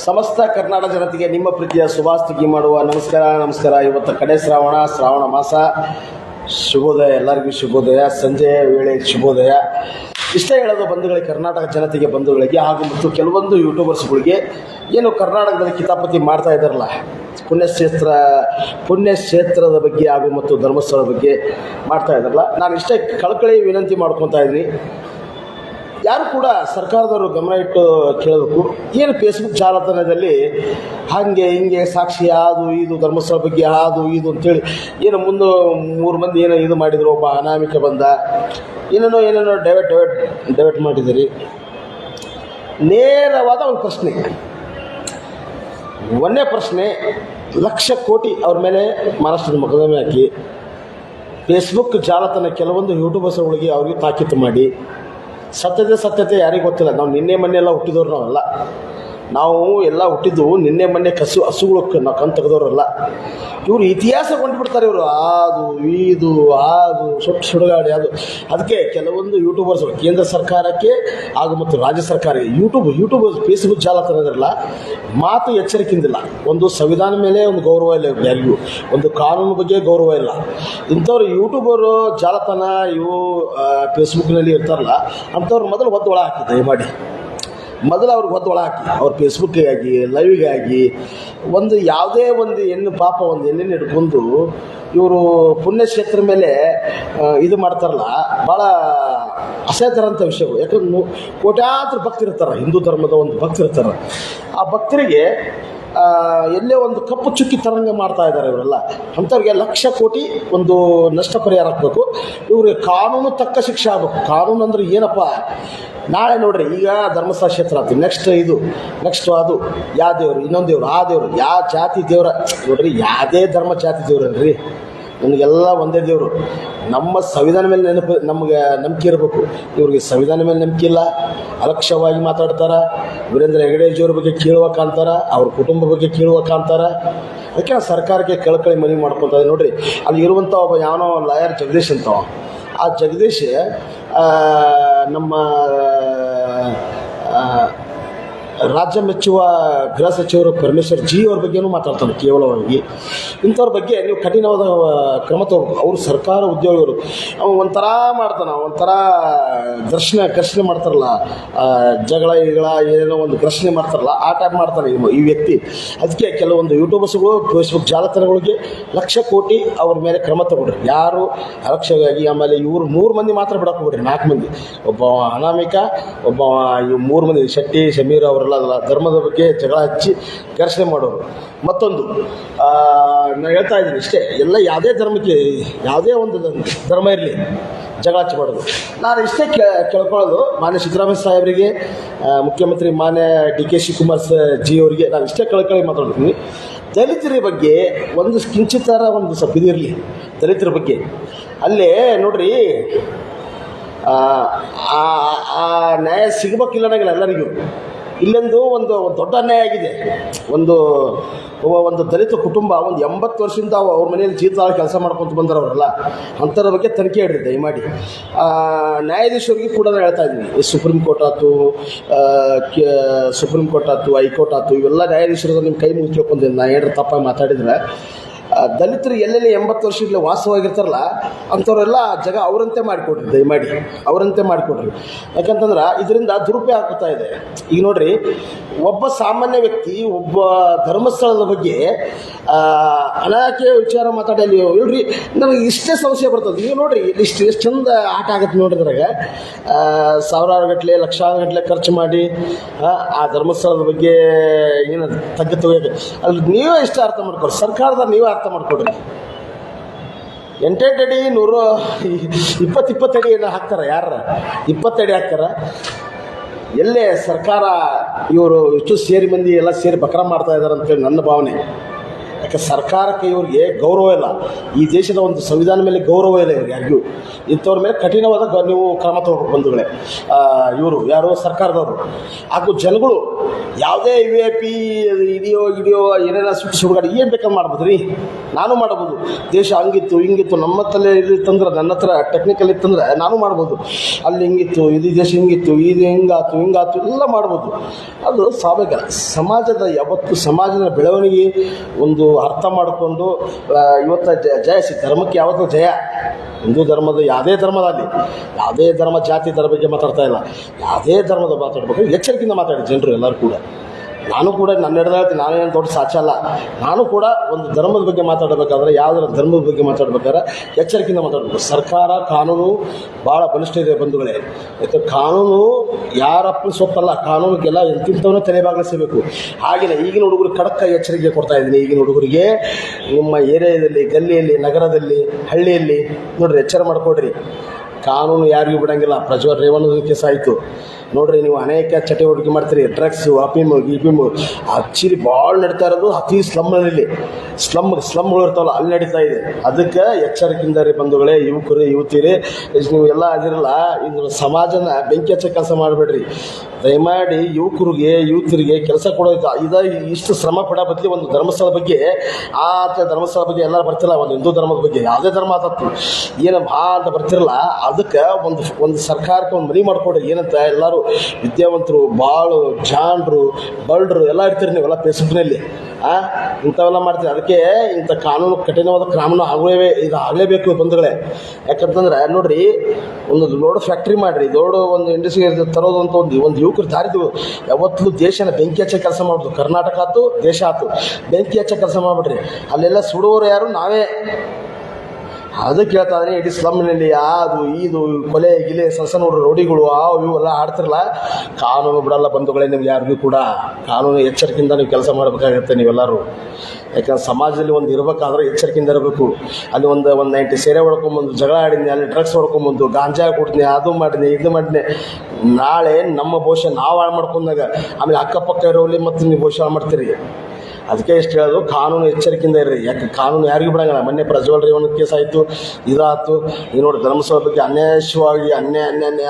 ಸಮಸ್ತ ಕರ್ನಾಟಕ ಜನತೆಗೆ ನಿಮ್ಮ ಪ್ರೀತಿಯ ಶುಭಾಸ್ತಿಗೆ ಮಾಡುವ ನಮಸ್ಕಾರ. ಇವತ್ತು ಕಡೆ ಶ್ರಾವಣ ಮಾಸ. ಶುಭೋದಯ, ಎಲ್ಲರಿಗೂ ಶುಭೋದಯ. ಸಂಜೆ ವೇಳೆ ಶುಭೋದಯ. ಇಷ್ಟ ಹೇಳೋದು ಬಂಧುಗಳಿಗೆ, ಕರ್ನಾಟಕ ಜನತೆಗೆ ಬಂಧುಗಳಿಗೆ ಹಾಗೂ ಮತ್ತು ಕೆಲವೊಂದು ಯೂಟ್ಯೂಬರ್ಸ್ಗಳಿಗೆ ಏನು ಕರ್ನಾಟಕದಲ್ಲಿ ಕಿತಾಪತಿ ಮಾಡ್ತಾ ಇದ್ದಾರಲ್ಲ, ಪುಣ್ಯಕ್ಷೇತ್ರದ ಬಗ್ಗೆ ಹಾಗೂ ಮತ್ತು ಧರ್ಮಸ್ಥಳದ ಬಗ್ಗೆ ಮಾಡ್ತಾ ಇದ್ದಾರಲ್ಲ, ನಾನು ಇಷ್ಟೇ ಕಳಕಳಿ ವಿನಂತಿ ಮಾಡ್ಕೊತಾ ಇದ್ದೀನಿ. ಯಾರು ಕೂಡ ಸರ್ಕಾರದವರು ಗಮನ ಇಟ್ಟು ಕೇಳಬೇಕು. ಏನು ಫೇಸ್ಬುಕ್ ಜಾಲತಾಣದಲ್ಲಿ ಹಾಗೆ ಹಿಂಗೆ ಸಾಕ್ಷಿ ಅದು ಇದು ಧರ್ಮಸ್ಥಳ ಬಗ್ಗೆ ಅದು ಇದು ಅಂತೇಳಿ ಏನು ಮುಂದೆ 3 ಮಂದಿ ಏನೋ ಇದು ಮಾಡಿದರು, ಒಬ್ಬ ಅನಾಮಿಕ ಬಂದ, ಏನೇನೋ ಡೈವರ್ಟ್ ಮಾಡಿದ್ದೀರಿ. ನೇರವಾದ ಒಂದು ಪ್ರಶ್ನೆ, ಒಂದೇ ಪ್ರಶ್ನೆ, ಲಕ್ಷ ಕೋಟಿ ಅವ್ರ ಮೇಲೆ ಮಹಾರಾಷ್ಟ್ರದ ಮೊಕದ್ದಮೆ ಹಾಕಿ ಫೇಸ್ಬುಕ್ ಜಾಲತಾಣ ಕೆಲವೊಂದು ಯೂಟ್ಯೂಬರ್ಸ್ಗಳಿಗೆ ಅವ್ರಿಗೆ ತಾಕೀತು ಮಾಡಿ, ಸತ್ಯತೆ ಯಾರಿಗೆ ಗೊತ್ತಿಲ್ಲ. ನಾವು ನಿನ್ನೆ ಮೊನ್ನೆ ಎಲ್ಲ ಹುಟ್ಟಿದವ್ರು ನಾವೆಲ್ಲ, ನಾವು ಎಲ್ಲ ಹುಟ್ಟಿದ್ದು ನಿನ್ನೆ ಮೊನ್ನೆ ಹಸುಗಳು ನಾವು ಕಣ್ ತೆಗೆದವ್ರಲ್ಲ. ಇವರು ಇತಿಹಾಸ ಕೊಂಡುಬಿಡ್ತಾರೆ. ಇವರು ಅದು ಸುಡುಗಾಡಿ ಅದು. ಅದಕ್ಕೆ ಕೆಲವೊಂದು ಯೂಟ್ಯೂಬರ್ಸ್ಗಳು ಕೇಂದ್ರ ಸರ್ಕಾರಕ್ಕೆ ಹಾಗೂ ಮತ್ತು ರಾಜ್ಯ ಸರ್ಕಾರಕ್ಕೆ ಯೂಟ್ಯೂಬ್ ಫೇಸ್ಬುಕ್ ಜಾಲತಾಣದಲ್ಲ ಮಾತು ಎಚ್ಚರಿಕೆಯಿಂದಿಲ್ಲ. ಒಂದು ಸಂವಿಧಾನ ಮೇಲೆ ಒಂದು ಗೌರವ ಇಲ್ಲ ಯಾರಿಗೂ, ಒಂದು ಕಾನೂನು ಬಗ್ಗೆ ಗೌರವ ಇಲ್ಲ. ಇಂಥವ್ರು ಯೂಟ್ಯೂಬರು ಜಾಲತಾಣ ಇವು ಫೇಸ್ಬುಕ್ನಲ್ಲಿ ಇರ್ತಾರಲ್ಲ, ಅಂಥವ್ರು ಮೊದಲು ಒಳ ಹಾಕಿ ದಯಮಾಡಿ ಮೊದಲು ಅವ್ರಿಗೆ ಒಳ ಹಾಕಿ, ಅವ್ರ ಫೇಸ್ಬುಕ್ಗೆ ಆಗಿ ಲೈವ್ಗೆ ಆಗಿ ಒಂದು ಯಾವುದೇ ಒಂದು ಹೆಣ್ಣನ್ನು ಹಿಡ್ಕೊಂಡು ಇವರು ಪುಣ್ಯಕ್ಷೇತ್ರ ಮೇಲೆ ಇದು ಮಾಡ್ತಾರಲ್ಲ, ಭಾಳ ಅಸಹ್ಯತರಂಥ ವಿಷಯಗಳು. ಯಾಕಂದ್ರೆ ಕೋಟ್ಯಾಂತರ ಭಕ್ತರಿರ್ತಾರೆ, ಹಿಂದೂ ಧರ್ಮದ ಒಂದು ಭಕ್ತರಿರ್ತಾರೆ. ಆ ಭಕ್ತರಿಗೆ ಎಲ್ಲೇ ಒಂದು ಕಪ್ಪು ಚುಕ್ಕಿ ತರಂಗ ಮಾಡ್ತಾ ಇದ್ದಾರೆ ಇವರೆಲ್ಲ. ಅಂಥವ್ರಿಗೆ ಲಕ್ಷ ಕೋಟಿ ಒಂದು ನಷ್ಟ ಪರಿಹಾರ ಹಾಕಬೇಕು. ಇವ್ರಿಗೆ ಕಾನೂನು ತಕ್ಕ ಶಿಕ್ಷೆ ಆಗಬೇಕು. ಕಾನೂನು ಅಂದ್ರೆ ಏನಪ್ಪ, ನಾಳೆ ನೋಡ್ರಿ, ಈಗ ಧರ್ಮಸ್ಥಳ ಕ್ಷೇತ್ರ ಆಯ್ತು, ನೆಕ್ಸ್ಟ್ ಅದು ಯಾವ ದೇವರು, ಇನ್ನೊಂದು ದೇವರು, ಆ ದೇವರು, ಯಾವ ಜಾತಿ ದೇವರ ನೋಡ್ರಿ, ಯಾವುದೇ ಧರ್ಮ ಜಾತಿ ದೇವ್ರಲ್ರಿ, ನಮಗೆಲ್ಲ ಒಂದೇ ದೇವರು. ನಮ್ಮ ಸಂವಿಧಾನ ಮೇಲೆ ನಮಗೆ ನಂಬಿಕೆ ಇರಬೇಕು. ಇವ್ರಿಗೆ ಸಂವಿಧಾನ ಮೇಲೆ ನಂಬಿಕೆ ಇಲ್ಲ, ಅಲಕ್ಷ್ಯವಾಗಿ ಮಾತಾಡ್ತಾರೆ. ವೀರೇಂದ್ರ ಹೆಗಡೆಜಿಯವ್ರ ಬಗ್ಗೆ ಕೀಳುವ ಕಾಣ್ತಾರ, ಅವ್ರ ಕುಟುಂಬ ಬಗ್ಗೆ ಕೀಳುವ ಕಾಣ್ತಾರ. ಅದಕ್ಕೆ ಸರ್ಕಾರಕ್ಕೆ ಕಳಕಳಿ ಮನವಿ ಮಾಡ್ಕೊತಾರೆ. ನೋಡ್ರಿ, ಅಲ್ಲಿ ಇರುವಂಥ ಒಬ್ಬ ಯಾವನೋ ಲಾಯರ್ ಜಗದೀಶ್ ಅಂತವ. ಆ ಜಗದೀಶ್ ನಮ್ಮ ರಾಜ್ಯ ಮೆಚ್ಚುವ ಗೃಹ ಸಚಿವರು ಪರಮೇಶ್ವರ್ ಜಿ ಅವ್ರ ಬಗ್ಗೆನೂ ಮಾತಾಡ್ತಾರೆ. ಕೇವಲವಾಗಿ ಇಂಥವ್ರ ಬಗ್ಗೆ ನೀವು ಕಠಿಣವಾದ ಕ್ರಮ ತಗೋಬೇಕು. ಅವರು ಸರ್ಕಾರ ಉದ್ಯೋಗಿಗಳು. ಅವ್ನು ಒಂಥರ ಮಾಡ್ತಾನೆ, ಒಂಥರ ಘರ್ಷಣೆ ಮಾಡ್ತಾರಲ್ಲ, ಜಗಳ ಏನೋ ಒಂದು ಘರ್ಷಣೆ ಮಾಡ್ತಾರಲ್ಲ, ಆ ಟೈಪ್ ಮಾಡ್ತಾನೆ ಈ ವ್ಯಕ್ತಿ. ಅದಕ್ಕೆ ಕೆಲವೊಂದು ಯೂಟ್ಯೂಬರ್ಸ್ಗಳು ಫೇಸ್ಬುಕ್ ಜಾಲತಾಣಗಳಿಗೆ ಲಕ್ಷ ಕೋಟಿ ಅವ್ರ ಮೇಲೆ ಕ್ರಮ ತಗೊಳ್ರಿ. ಯಾರು ಅಲಕ್ಷ್ಯವಾಗಿ, ಆಮೇಲೆ ಇವರು 3 ಮಂದಿ ಮಾತ್ರ ಬಿಡಕ್ಕೆ ಹೋಗ್ರಿ, 4 ಮಂದಿ, ಒಬ್ಬ ಅನಾಮಿಕ, ಒಬ್ಬ 3 ಮಂದಿ ಶೆಟ್ಟಿ ಸಮೀರ್ ಅವರೆಲ್ಲ ಧರ್ಮದ ಬಗ್ಗೆ ಜಗಳ ಹಚ್ಚಿ ಘರ್ಷಣೆ ಮಾಡೋರು. ಮತ್ತೊಂದು ನಾನು ಹೇಳ್ತಾ ಇದ್ದೀನಿ ಇಷ್ಟೇ, ಎಲ್ಲ ಯಾವುದೇ ಧರ್ಮಕ್ಕೆ, ಯಾವುದೇ ಒಂದು ಧರ್ಮ ಇರಲಿ, ಜಗಳ ಹಚ್ಚಿ ಮಾಡೋದು. ನಾನು ಇಷ್ಟೇ ಕೇಳ್ಕೊಳ್ಳೋದು ಮಾನ್ಯ ಸಿದ್ದರಾಮಯ್ಯ ಸಾಹೇಬರಿಗೆ, ಮುಖ್ಯಮಂತ್ರಿ ಮಾನ್ಯ DK ಶಿವಕುಮಾರ್ ಜಿ ಅವರಿಗೆ ನಾನು ಇಷ್ಟೇ ಕಳ್ಕೊಳ್ಳಿ ಮಾತಾಡ್ತೀನಿ. ದಲಿತರ ಬಗ್ಗೆ ಒಂದು ಕಿಂಚಿತರ ಒಂದು ಸ್ವಲ್ಪ ಇದಿರಲಿ. ದಲಿತರ ಬಗ್ಗೆ ಅಲ್ಲೇ ನೋಡ್ರಿ, ಆ ನ್ಯಾಯ ಸಿಗಬೇಕಿಲ್ಲ ನನಗೆ ಎಲ್ಲರಿಗೂ. ಇಲ್ಲೊಂದು ಒಂದು ದೊಡ್ಡ ಅನ್ಯಾಯ ಆಗಿದೆ. ಒಂದು ದಲಿತ ಕುಟುಂಬ ಒಂದು 80 ವರ್ಷದಿಂದ ಅವ್ರ ಮನೆಯಲ್ಲಿ ಜೀತಾಳ ಕೆಲಸ ಮಾಡ್ಕೊತ ಬಂದರು ಅವರೆಲ್ಲ. ಅಂಥದ್ರ ಬಗ್ಗೆ ತನಿಖೆ ಇಡ್ರಿ ದಯಮಾಡಿ. ನ್ಯಾಯಾಧೀಶರಿಗೆ ಕೂಡ ನಾನು ಹೇಳ್ತಾ ಇದ್ದೀನಿ, ಸುಪ್ರೀಂ ಕೋರ್ಟ್ ಆಯ್ತು, ಹೈಕೋರ್ಟ್ ಆಯ್ತು, ಇವೆಲ್ಲ ನ್ಯಾಯಾಧೀಶರು ನಿಮ್ಮ ಕೈ ಮುಗಿಸ್ಕೊಂಡ್ಬಂದಿದ್ದೀನಿ. ನಾನು ಏನಾರು ತಪ್ಪಾಗಿ ಮಾತಾಡಿದ್ರೆ, ದಲಿತರು ಎಲ್ಲೆಲ್ಲಿ 80 ವರ್ಷದಲ್ಲಿ ವಾಸವಾಗಿರ್ತಾರಲ್ಲ ಅಂಥವ್ರೆಲ್ಲ ಜಾಗ ಅವರಂತೆ ಮಾಡಿಕೊಡ್ರಿ ದಯಮಾಡಿ, ಅವರಂತೆ ಮಾಡಿಕೊಡ್ರಿ. ಯಾಕಂತಂದ್ರೆ ಇದರಿಂದ ದುರುಪಯೋಗ ಆಗ್ತಾ ಇದೆ. ಈಗ ನೋಡ್ರಿ, ಒಬ್ಬ ಸಾಮಾನ್ಯ ವ್ಯಕ್ತಿ ಒಬ್ಬ ಧರ್ಮಸ್ಥಳದ ಬಗ್ಗೆ ಅನಾಕೆ ವಿಚಾರ ಮಾತಾಡಲಿ ಹೇಳ್ರಿ, ನನಗೆ ಇಷ್ಟೇ ಸಮಸ್ಯೆ ಬರ್ತದೆ. ನೀವು ನೋಡ್ರಿ, ಎಷ್ಟು ಚಂದ ಆಟ ಆಗುತ್ತೆ ನೋಡಿದ್ರಾಗ, ಸಾವಿರಾರು ಗಟ್ಟಲೆ ಲಕ್ಷಾರು ಗಟ್ಟಲೆ ಖರ್ಚು ಮಾಡಿ ಆ ಧರ್ಮಸ್ಥಳದ ಬಗ್ಗೆ ಏನು ತೆಗೆಯೋಕೆ ಅಲ್ಲಿ ನೀವೇ ಇಷ್ಟ ಅರ್ಥ ಮಾಡ್ಕೊಡ್ರಿ, ಸರ್ಕಾರದ ನೀವೇ ಅರ್ಥ ಮಾಡ್ಕೊಡ್ರಿ. 8 ಅಡಿ 120 ಅಡಿ ಏನು ಹಾಕ್ತಾರೆ, ಯಾರ 20 ಅಡಿ ಹಾಕ್ತಾರ? ಎಲ್ಲೇ ಸರ್ಕಾರ ಇವರು ಎಷ್ಟು ಸೇರಿ ಮಂದಿ ಎಲ್ಲ ಸೇರಿ ಬಕ್ರ ಮಾಡ್ತಾ ಇದ್ದಾರೆ ಅಂತೇಳಿ ನನ್ನ ಭಾವನೆ. ಯಾಕೆ ಸರ್ಕಾರಕ್ಕೆ ಇವ್ರಿಗೆ ಗೌರವ ಇಲ್ಲ, ಈ ದೇಶದ ಒಂದು ಸಂವಿಧಾನ ಮೇಲೆ ಗೌರವ ಇಲ್ಲ ಇವ್ರಿಗೆ ಯಾರಿಗೂ. ಇಂಥವ್ರ ಮೇಲೆ ಕಠಿಣವಾದ ನೀವು ಕ್ರಮ ತಗೋಬೇಕು ಬಂಧುಗಳೇ. ಇವರು ಯಾರು ಸರ್ಕಾರದವರು ಹಾಗೂ ಜನಗಳು ಯಾವುದೇ VIP ಇಡಿಯೋ ಏನೇನ ಸುಡುಗಾಡಿ ಏನು ಬೇಕಾದ್ರೆ ಮಾಡ್ಬೋದು ರೀ. ನಾನು ಮಾಡ್ಬೋದು. ದೇಶ ಹಂಗಿತ್ತು ಹಿಂಗಿತ್ತು ನಮ್ಮ ತಲೆ ಇತ್ತಂದ್ರೆ, ನನ್ನ ಹತ್ರ ಟೆಕ್ನಿಕಲ್ ಇತ್ತಂದ್ರೆ ನಾನು ಮಾಡ್ಬೋದು. ಅಲ್ಲಿ ಹಿಂಗಿತ್ತು, ಇದು ದೇಶ ಹಿಂಗಿತ್ತು, ಇದು ಹಿಂಗಾತು ಎಲ್ಲ ಮಾಡ್ಬೋದು. ಅದು ಸ್ವಾಭಾವಿಕ. ಯಾವತ್ತು ಸಮಾಜದ ಬೆಳವಣಿಗೆ ಒಂದು ಅರ್ಥ ಮಾಡಿಕೊಂಡು ಇವತ್ತು ಜಯ ಧರ್ಮಕ್ಕೆ ಯಾವತ್ತೂ ಜಯ. ಹಿಂದೂ ಧರ್ಮದ ಯಾವುದೇ ಧರ್ಮದಲ್ಲಿ, ಯಾವುದೇ ಧರ್ಮ ಜಾತಿ ಧರ್ಮ ಬಗ್ಗೆ ಮಾತಾಡ್ತಾ ಇಲ್ಲ, ಯಾವುದೇ ಧರ್ಮದ ಮಾತಾಡ್ಬೇಕು ಎಚ್ಚರಿಕೆಯಿಂದ ಮಾತಾಡಿ ಜನರು ಎಲ್ಲರೂ ಕೂಡ. ನಾನು ಕೂಡ ನನ್ನ ಹಿಡಿದಾಳ್ತೀನಿ, ನಾನೇನು ದೊಡ್ಡ ಸಾಚ ಅಲ್ಲ. ನಾನು ಕೂಡ ಒಂದು ಧರ್ಮದ ಬಗ್ಗೆ ಮಾತಾಡಬೇಕಾದ್ರೆ, ಯಾವುದರ ಧರ್ಮದ ಬಗ್ಗೆ ಮಾತಾಡ್ಬೇಕಾದ್ರೆ ಎಚ್ಚರಿಕೆಯಿಂದ ಮಾತಾಡಬೇಕು. ಸರ್ಕಾರ ಕಾನೂನು ಭಾಳ ಬಲಿಷ್ಠ ಇದೆ ಬಂಧುಗಳೇ. ಯಾಕೆ ಕಾನೂನು ಯಾರಪ್ಪ ಸೊಪ್ಪಲ್ಲ, ಕಾನೂನಿಗೆಲ್ಲ ಎಂತಿಂಥವನ್ನ ತಲೆಬಾಗಿಸಬೇಕು. ಹಾಗೆಯೇ ಈಗಿನ ಹುಡುಗರಿಗೆ ಖಡಕ್ ಎಚ್ಚರಿಕೆ ಕೊಡ್ತಾ ಇದ್ದೀನಿ. ಈಗಿನ ಹುಡುಗರಿಗೆ ನಿಮ್ಮ ಏರಿಯಾದಲ್ಲಿ, ಗಲ್ಲಿಯಲ್ಲಿ, ನಗರದಲ್ಲಿ, ಹಳ್ಳಿಯಲ್ಲಿ ನೋಡ್ರಿ ಎಚ್ಚರ ಮಾಡಿಕೊಡ್ರಿ. ಕಾನೂನು ಯಾರಿಗೂ ಬಿಡೋಂಗಿಲ್ಲ. ಪ್ರಜ್ವಲ್ ರೇವಣ್ಣ ಕೇಸ್ ಆಯಿತು ನೋಡ್ರಿ. ನೀವು ಅನೇಕ ಚಟುವಟಿಕೆ ಮಾಡ್ತೀರಿ, ಡ್ರಗ್ಸು, ಅಫೀಮು ಆಕ್ಚುಲಿ ಭಾಳ ನಡೀತಾ ಇರೋದು ಅತಿ ಸ್ಲಮ್ಗಳು ಇರ್ತಾವಲ್ಲ ಅಲ್ಲಿ ನಡೀತಾ ಇದೆ. ಅದಕ್ಕೆ ಎಚ್ಚರಿಕೆಯಿಂದ ರೀ ಬಂಧುಗಳೇ, ಯುವಕರು ಯುವತಿಯರೇ, ನೀವು ಎಲ್ಲ ಆಗಿರಲ್ಲ, ಇದು ಸಮಾಜನ ಬೆಂಕಿ ಹಚ್ಚೋ ಕೆಲಸ ಮಾಡಬೇಡ್ರಿ. ದಯಮಾಡಿ ಯುವಕರಿಗೆ ಕೆಲಸ ಕೊಡೋದು ಇಷ್ಟು ಶ್ರಮ ಪಡೋ ಬದಲಿ ಒಂದು ಧರ್ಮಸ್ಥಳ ಬಗ್ಗೆ ಧರ್ಮಸ್ಥಳ ಬಗ್ಗೆ ಎಲ್ಲರೂ ಬರ್ತಿಲ್ಲ. ಒಂದು ಹಿಂದೂ ಧರ್ಮದ ಬಗ್ಗೆ ಯಾವುದೇ ಧರ್ಮ ಆದತ್ತು ಏನು ಅಂತ ಬರ್ತಿರಲ್ಲ. ಅದಕ್ಕೆ ಒಂದು ಸರ್ಕಾರಕ್ಕೆ ಒಂದು ಮನೆ ಮಾಡಿಕೊಡ್ರಿ. ಏನಂತ ಎಲ್ಲರೂ ವಿದ್ಯಾವಂತರು, ಬಾಳು ಜಾಣರು, ಬಲ್ಡ್ರು ಎಲ್ಲ ಇರ್ತೀರಿ ನೀವೆಲ್ಲ ಫೇಸ್ಬುಕ್ನಲ್ಲಿ. ಇಂಥವೆಲ್ಲ ಮಾಡ್ತೀರಿ. ಅದಕ್ಕೆ ಇಂಥ ಕಾನೂನು ಕಠಿಣವಾದ ಕಾನೂನು ಆಗಲೇಬೇಕು ಬಂಧುಗಳೇ. ಯಾಕಂತಂದ್ರೆ ನೋಡ್ರಿ, ಒಂದು ದೊಡ್ಡ ಫ್ಯಾಕ್ಟ್ರಿ ಮಾಡಿರಿ, ದೊಡ್ಡ ಒಂದು ಇಂಡಸ್ಟ್ರಿ ತರೋದು ಅಂತ ಒಂದು ಯುವಕರು ದಾರಿದು ಯಾವತ್ತೂ ದೇಶನ ಬೆಂಕಿ ಹಚ್ಚೋ ಕೆಲಸ ಮಾಡೋದು. ಕರ್ನಾಟಕ ಆಯ್ತು, ದೇಶ ಆಯ್ತು, ಬೆಂಕಿ ಹಚ್ಚೋ ಕೆಲಸ ಮಾಡಿಬಿಡ್ರಿ. ಅಲ್ಲೆಲ್ಲ ಸುಡುವವರು ಯಾರು? ನಾವೇ. ಅದಕ್ಕೆ ಹೇಳ್ತಾ ಇದ್ದೀನಿ, ಇಡೀ ಸ್ಲಮ್ನಲ್ಲಿ ಇದು ಕೊಲೆ ಗಿಲೆ ಸಣ್ಣ ರೋಡಿಗಳು ಇವೆಲ್ಲ ಆಡ್ತಿರಲ್ಲ, ಕಾನೂನು ಬಿಡಲ್ಲ ಬಂಧುಗಳೇ. ನಿಮ್ಗೆ ಯಾರಿಗೂ ಕೂಡ ಕಾನೂನು ಎಚ್ಚರಿಕೆಯಿಂದ ನೀವು ಕೆಲಸ ಮಾಡಬೇಕಾಗುತ್ತೆ ನೀವೆಲ್ಲರೂ. ಯಾಕಂದ್ರೆ ಸಮಾಜದಲ್ಲಿ ಒಂದು ಇರಬೇಕಾದ್ರೆ ಎಚ್ಚರಿಕೆಯಿಂದ ಇರಬೇಕು. ಅಲ್ಲಿ ಒಂದು 90 ಸೇರೆ ಹೊಡ್ಕೊಂಬಂದು ಜಗಳ ಆಡಿದ್ನಿ, ಅಲ್ಲಿ ಡ್ರಗ್ಸ್ ಹೊಡ್ಕೊಂಬಂದು ಗಾಂಜಾ ಕೊಡ್ತೀನಿ, ಅದು ಮಾಡಿದ್ನಿ, ಇದು ಮಾಡಿದ್ನಿ. ನಾಳೆ ನಮ್ಮ ಭವಿಷ್ಯ ನಾವು ಹಾಳು ಮಾಡ್ಕೊಂಡಾಗ ಆಮೇಲೆ ಅಕ್ಕಪಕ್ಕ ಇರೋಲ್ಲಿ ಮತ್ತು ನೀವು ಭವಿಷ್ಯ ಹಾಳು ಮಾಡ್ತೀರಿ. ಅದಕ್ಕೆ ಎಷ್ಟು ಹೇಳೋದು, ಕಾನೂನು ಎಚ್ಚರಿಕೆಯಿಂದ ಇರ್ರಿ. ಯಾಕೆ ಕಾನೂನು ಯಾರಿಗೂ ಬಿಡಂಗಿಲ್ಲ. ಮೊನ್ನೆ ಪ್ರಜ್ವಲ್ ರೇವಣ್ಣ ಕೇಸ್ ಆಯಿತು, ಇದಾಯ್ತು. ಈಗ ನೋಡಿ ಧರ್ಮಸ್ಥಳ ಬಗ್ಗೆ ಅನ್ಯಾಯವಾಗಿ ಅನ್ಯಾಯ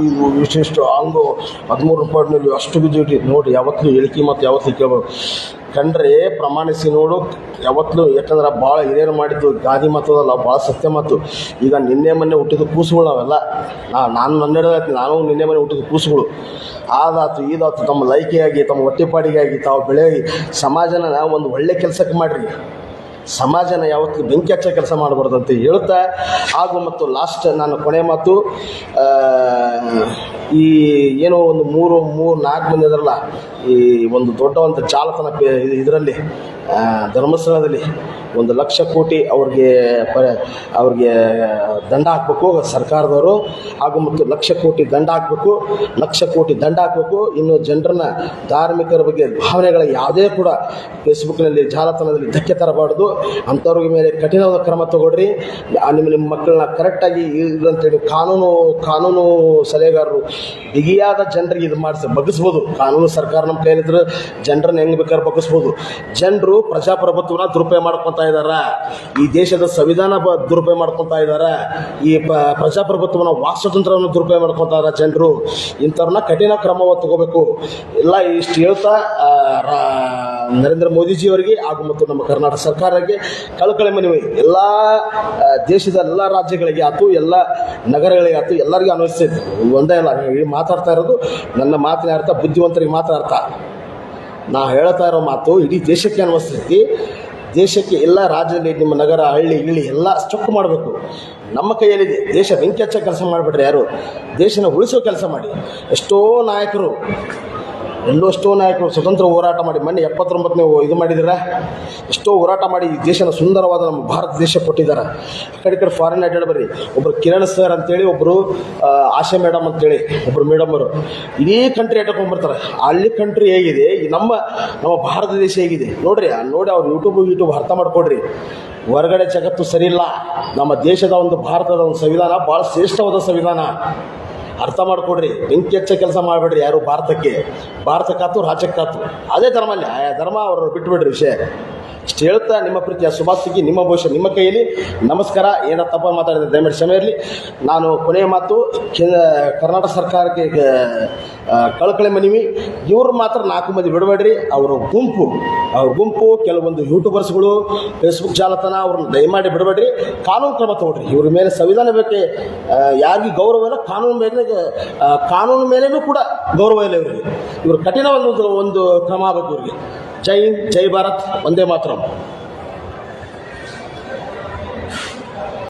ಇದು ಇಷ್ಟು ಹಂಗು 13 ರೂಪಾಯಿನಲ್ಲಿ ಅಷ್ಟು ಬಿದ್ದು ನೋಡಿ. ಯಾವತ್ತೂ ಹೇಳಿಕೆ ಮತ್ತು ಯಾವತ್ತೂ ಕೇಳ್ಬೋದು. ಕಂಡ್ರೆ ಪ್ರಮಾಣಿಸಿ ನೋಡು ಯಾವತ್ತೂ. ಯಾಕಂದ್ರೆ ಭಾಳ ಹಿರಿಯರು ಮಾಡಿದ್ದು ಗಾದಿ ಮಾತದಲ್ಲ, ಭಾಳ ಸತ್ಯ ಮಾತು. ಈಗ ನಿನ್ನೆ ಮೊನ್ನೆ ಹುಟ್ಟಿದ ಕೂಸುಗಳು ನಾವೆಲ್ಲ. ನಾನು ನಾನು ನಿನ್ನೆ ಮೊನ್ನೆ ಹುಟ್ಟಿದ ಕೂಸುಗಳು. ಅದಾಯ್ತು ಇದಾಯ್ತು, ತಮ್ಮ ಲೈಕೆಯಾಗಿ, ತಮ್ಮ ಹೊಟ್ಟೆಪಾಡಿಗಾಗಿ, ತಾವು ಬೆಳೆಯಾಗಿ ಸಮಾಜನ ಒಂದು ಒಳ್ಳೆ ಕೆಲಸಕ್ಕೆ ಮಾಡಿರಿ. ಸಮಾಜನ ಯಾವತ್ತೂ ಬೆಂಕಿ ಹಚ್ಚೋ ಕೆಲಸ ಮಾಡಬಾರ್ದು ಅಂತ ಹೇಳ್ತಾ ಮತ್ತು ಲಾಸ್ಟ್ ನಾನು ಕೊನೆ ಮಾತು, ಈ ಏನೋ ಒಂದು 3-4 ಮಂದಿ ಅದರಲ್ಲ, ಈ ಒಂದು ದೊಡ್ಡ ಒಂದು ಜಾಲತನ ಇದರಲ್ಲಿ ಧರ್ಮಸ್ಥಳದಲ್ಲಿ 1 ಲಕ್ಷ ಕೋಟಿ ಅವ್ರಿಗೆ ದಂಡ ಹಾಕಬೇಕು ಸರ್ಕಾರದವರು. ಮತ್ತು 1 ಲಕ್ಷ ಕೋಟಿ ದಂಡ ಹಾಕಬೇಕು. ಇನ್ನು ಜನರನ್ನ ಧಾರ್ಮಿಕರ ಬಗ್ಗೆ ಭಾವನೆಗಳ ಯಾವುದೇ ಕೂಡ ಫೇಸ್ಬುಕ್ನಲ್ಲಿ ಜಾಲತಾಣದಲ್ಲಿ ಧಕ್ಕೆ ತರಬಾರ್ದು. ಅಂಥವ್ರಿಗೆ ಮೇಲೆ ಕಠಿಣವಾದ ಕ್ರಮ ತಗೊಳ್ರಿ. ನಿಮ್ಮ ಮಕ್ಕಳನ್ನ ಕರೆಕ್ಟಾಗಿ ಇದಂತೇಳಿ ಕಾನೂನು ಸಲಹೆಗಾರರು ಬಿಗಿಯಾದ ಜನರಿಗೆ ಇದು ಬಗ್ಗಿಸ್ಬೋದು. ಕಾನೂನು ಸರ್ಕಾರ ನಮ್ಮ ಕೈಲಿದ್ರೆ ಜನರನ್ನ ಹೆಂಗೆ ಬೇಕಾದ್ರೆ ಬಗ್ಗಿಸ್ಬೋದು. ಜನರು ಪ್ರಜಾಪ್ರಭುತ್ವನ ದುರುಪಯೋಗ ಮಾಡ್ಕೊತಾ ಇದ್ದಾರ, ಈ ದೇಶದ ಸಂವಿಧಾನ ದುರುಪಯೋಗ ಮಾಡ್ಕೊತಾ ಇದ್ದಾರ, ಈ ಪ್ರಜಾಪ್ರಭುತ್ವನ ವಾಕ್ ಸ್ವಾತಂತ್ರ್ಯವನ್ನು ದುರುಪಯೋಗ ಮಾಡ್ಕೊತಾ ಇದ್ದಾರೆ ಜನರು. ಇಂಥವ್ರನ್ನ ಕಠಿಣ ಕ್ರಮ ತಗೋಬೇಕು. ಎಲ್ಲ ಇಷ್ಟು ಹೇಳ್ತಾ ನರೇಂದ್ರ ಮೋದಿಜಿಯವರಿಗೆ ಮತ್ತು ನಮ್ಮ ಕರ್ನಾಟಕ ಸರ್ಕಾರಕ್ಕೆ ಕಳಕಳಿ ಮನವಿ. ಎಲ್ಲ ದೇಶದ ಎಲ್ಲ ರಾಜ್ಯಗಳಿಗೆ ಆಯ್ತು, ಎಲ್ಲ ನಗರಗಳಿಗೆ ಆಯ್ತು, ಎಲ್ಲರಿಗೂ ಅನ್ವಯಿಸ್ತೈತೆ. ಒಂದೇ ಅಲ್ಲ, ಮಾತಾಡ್ತಾ ಇರೋದು ನನ್ನ ಮಾತಿನ ಅರ್ಥ ಬುದ್ಧಿವಂತರಿಗೆ ಮಾತ್ರ ಅರ್ಥ. ನಾ ಹೇಳ್ತಾ ಇರೋ ಮಾತು ಇಡೀ ದೇಶಕ್ಕೆ ಅನ್ವಯಿಸ್ತೈತಿ. ದೇಶಕ್ಕೆ ಎಲ್ಲ ರಾಜ್ಯದಲ್ಲಿ ನಿಮ್ಮ ನಗರ, ಹಳ್ಳಿ ಎಲ್ಲ ಚೊಕ್ಕು ಮಾಡಬೇಕು. ನಮ್ಮ ಕೈಯಲ್ಲಿದೆ. ದೇಶ ಬೆಂಕಿ ಹಚ್ಚೋ ಕೆಲಸ ಮಾಡಿಬಿಟ್ರೆ ಯಾರು? ದೇಶನ ಉಳಿಸೋ ಕೆಲಸ ಮಾಡಿ. ಎಷ್ಟೋ ನಾಯಕರು ಸ್ವತಂತ್ರ ಹೋರಾಟ ಮಾಡಿ ಮೊನ್ನೆ 79ನೇ ಇದು ಮಾಡಿದಾರೆ. ಎಷ್ಟೋ ಹೋರಾಟ ಮಾಡಿ ಈ ದೇಶನ ಸುಂದರವಾದ ನಮ್ಮ ಭಾರತ ದೇಶ ಕೊಟ್ಟಿದ್ದಾರೆ. ಆ ಕಡೆ ಫಾರಿನ್ ಅಡ್ಡಾಡಿ ಬರ್ರಿ. ಒಬ್ಬರು ಕಿರಣ್ ಸರ್ ಅಂತೇಳಿ, ಒಬ್ಬರು ಆಶಾ ಮೇಡಮ್ ಅಂತೇಳಿ ಒಬ್ಬರು ಮೇಡಮರು ಇಡೀ ಕಂಟ್ರಿ ಅಟ್ಕೊಂಡ್ಬರ್ತಾರೆ. ಅಲ್ಲಿ ಕಂಟ್ರಿ ಹೇಗಿದೆ, ನಮ್ಮ ಭಾರತ ದೇಶ ಹೇಗಿದೆ ನೋಡಿ ಅವ್ರು ಯೂಟ್ಯೂಬ್ ಅರ್ಥ ಮಾಡ್ಕೊಡ್ರಿ. ಹೊರಗಡೆ ಜಗತ್ತು ಸರಿ ಇಲ್ಲ. ನಮ್ಮ ದೇಶದ ಒಂದು ಭಾರತದ ಒಂದು ಸಂವಿಧಾನ ಭಾಳ ಶ್ರೇಷ್ಠವಾದ ಸಂವಿಧಾನ. ಅರ್ಥ ಮಾಡ್ಕೊಡ್ರಿ. ಬೆಂಕಿ ಹಚ್ಚ ಕೆಲಸ ಮಾಡಬೇಡ್ರಿ ಯಾರು ಭಾರತಕ್ಕಾತು ರಾಜ್ಯಕ್ಕಾತು. ಅದೇ ಧರ್ಮಲ್ಲಿ ಆಯಾ ಧರ್ಮ ಅವರು ಬಿಟ್ಟುಬಿಡ್ರಿ ವಿಷಯ. ಇಷ್ಟು ಹೇಳ್ತಾ ನಿಮ್ಮ ಪ್ರೀತಿಯ ಸುಭಾಷಿಗೆ ನಿಮ್ಮ ಭವಿಷ್ಯ ನಿಮ್ಮ ಕೈಯಲ್ಲಿ. ನಮಸ್ಕಾರ. ಏನೋ ತಪ್ಪ ಮಾತಾಡಿದ್ರೆ ದಯಮಾಡಿ ಕ್ಷಮೆ ಇರಲಿ. ನಾನು ಕೊನೆಯ ಮಾತು, ಕರ್ನಾಟಕ ಸರ್ಕಾರಕ್ಕೆ ಕಳಕಳಿ ಮನವಿ. ಇವರು ಮಾತ್ರ 4 ಮಂದಿ ಬಿಡಬೇಡ್ರಿ. ಅವ್ರ ಗುಂಪು ಕೆಲವೊಂದು ಯೂಟ್ಯೂಬರ್ಸ್ಗಳು, ಫೇಸ್ಬುಕ್ ಜಾಲತಾಣ ಅವ್ರನ್ನ ದಯಮಾಡಿ ಬಿಡಬೇಡ್ರಿ. ಕಾನೂನು ಕ್ರಮ ತಗೊಳ್ರಿ. ಇವ್ರ ಮೇಲೆ ಸಂವಿಧಾನ ಬೇಕೆ, ಯಾರಿಗೂ ಗೌರವ ಇಲ್ಲ. ಕಾನೂನು ಮೇಲೇನೂ ಕೂಡ ಗೌರವ ಇಲ್ಲ ಇವರಿಗೆ. ಇವರು ಕಠಿಣ ಒಂದು ಕ್ರಮ ಆಗಬೇಕು ಇವರಿಗೆ. ಜೈ ಹಿಂದ್, ಜೈ ಭಾರತ್, ವಂದೇ ಮಾತರಂ.